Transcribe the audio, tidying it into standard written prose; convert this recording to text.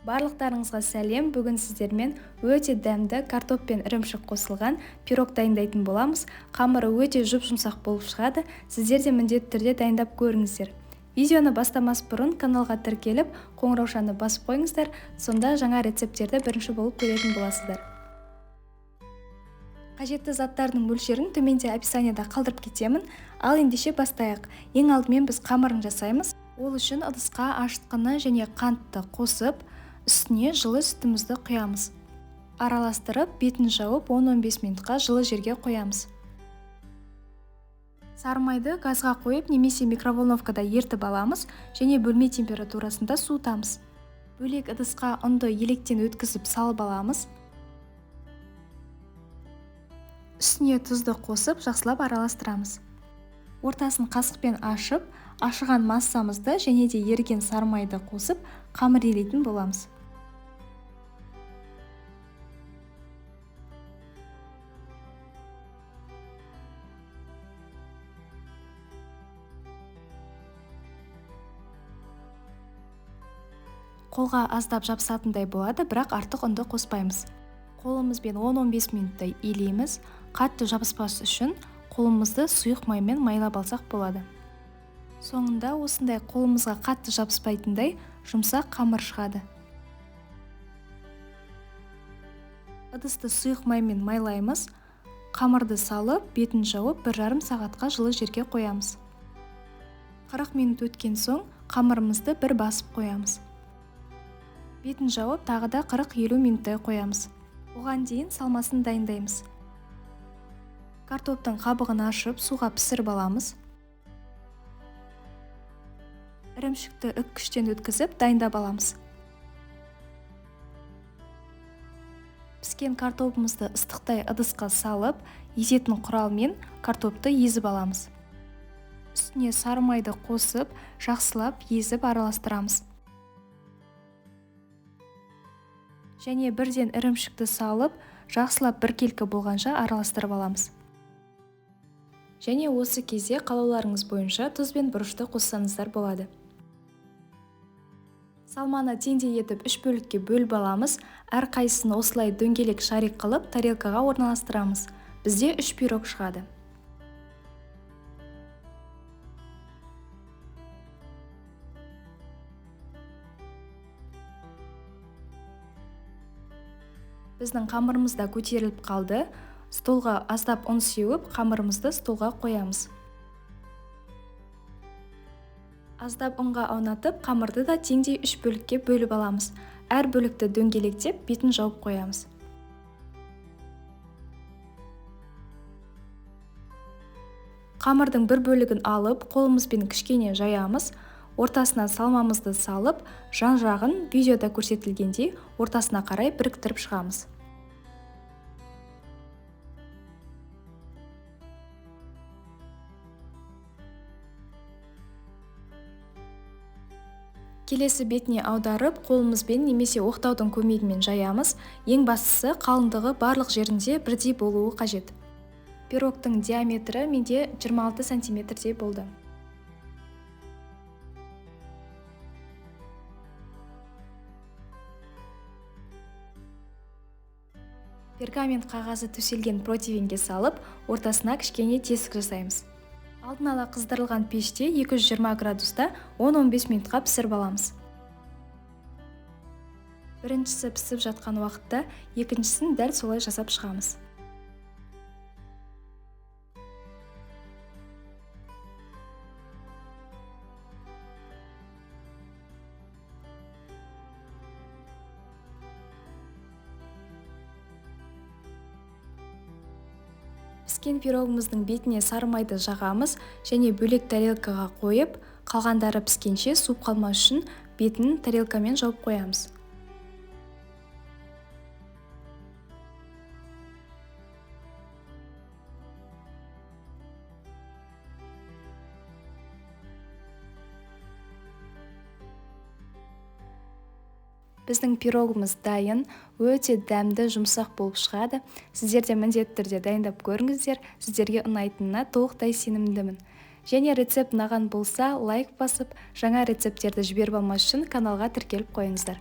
Барлықтарыңызға сәлем. Бүгін сіздермен өте дәмді картоп пен ірімшік қосылған пирог дайындайтын боламыз. Қамыры өте жұп-жұмсақ болып шығады. Сіздер де міндетті түрде дайындап көріңіздер. Видеоны бастамас бұрын каналға тіркеліп, қоңыраушаны басып қойыңыздар. Сонда жаңа рецепттерді бірінші болып көретін боласыздар. Қажетті заттардың мөлшерін төменде описанияда қалдырып кетемін. Ал ендеше бастайық. Ең алдымен біз қамырын жасаймыз. Ол үшін ыдысқа ашытқыны және қантты қосып, үстіне жылы сүтімізді құямыз. Араластырып, бетін жауып 10-15 минутқа жылы жерге қоямыз. Сары майды газға қойып немесе микроволновкада ертіп аламыз және бөлме температурасында суытамыз. Бөлек ыдысқа ұнды електен өткізіп салып аламыз. Үстіне тұзды қосып, жақсылап араластырамыз. Ортасын қасықпен ашып, ашыған массамызды және де еріген сары майды қосып, қамыр илейтін боламыз. Қолға аздап жабысатындай болады, бірақ артық ұнды қоспаймыз. Қолымызбен 10-15 минуттай илейміз. Қатты жабыспас үшін қолымызды сұйық маймен майлап алсақ болады. Соңында осындай қолымызға қатты жабыспайтындай жұмсақ қамыр шығады. Ыдысты сұйық маймен майлаймыз. Қамырды салып, бетін жауып 1,5 сағатқа жылы жерге қоямыз. 40 минут өткен соң қамырымызды бір басып қоямыз. Бетін жауып тағы да 40-50 минуттай қоямыз. Оған дейін салмасын дайындаймыз. Картоптың қабығын ашып, суға пісіріп аламыз. Ірімшікті үккіштен өткізіп, дайындап аламыз. Піскен картопымызды ыстықтай ыдысқа салып, езетін құралмен картопты езіп аламыз. Үстіне сары майды қосып, жақсылап езіп араластырамыз. Және бірден ірімшікті салып, жақсылап біркелкі болғанша араластырып аламыз. Және осы кезде қалауларыңыз бойынша тұз бен бұрышты қоссаңыздар болады. Салманы теңдей етіп 3 бөлікке бөліп аламыз. Әрқайсысын осылай дөңгелек шарик қылып тарелкаға орналастырамыз. Бізде 3 пирог шығады. Біздің қамырымызда көтеріліп қалды. Столға аздап ұн сеуіп, қамырымызды столға қоямыз. Аздап ұнға аунатып, қамырды да теңдей 3 бөлікке бөліп аламыз. Әр бөлікті дөңгелектеп, бетін жауып қоямыз. Қамырдың бір бөлігін алып, қолымызбен кішкене жаямыз. Ортасына салмамызды салып, жан-жағын видеода көрсетілгендей ортасына қарай біріктіріп шығамыз. Келесі бетіне аударып, қолымызбен немесе оқтаудың көмегімен жаямыз. Ең бастысы қалыңдығы барлық жерінде бірдей болуы қажет. Пирогтың диаметрі менде 26 сантиметрдей болды. Пергамент қағазы төселген противенге салып, ортасына кішкене тесік жасаймыз. Алдын ала қыздырылған пеште 220 градуста 10-15 минутқа пісіріп аламыз. Біріншісі пісіп жатқан уақытта, екіншісін дәл солай жасап шығамыз. Піскен пирогымыздың бетіне сары майды жағамыз және бөлек тарелкаға қойып, қалғандары піскенше суып қалмас үшін бетін тарелкамен жауып қоямыз. Біздің пирогымыз дайын, өте дәмді, жұмсақ болып шығады. Сіздер де міндетті түрде дайындап көріңіздер. Сіздерге ұнайтынына толықтай сенімдімін. Және рецепт ұнаған болса, лайк басып, жаңа рецепттерді жіберіп алмас үшін каналға тіркеліп қойыңыздар.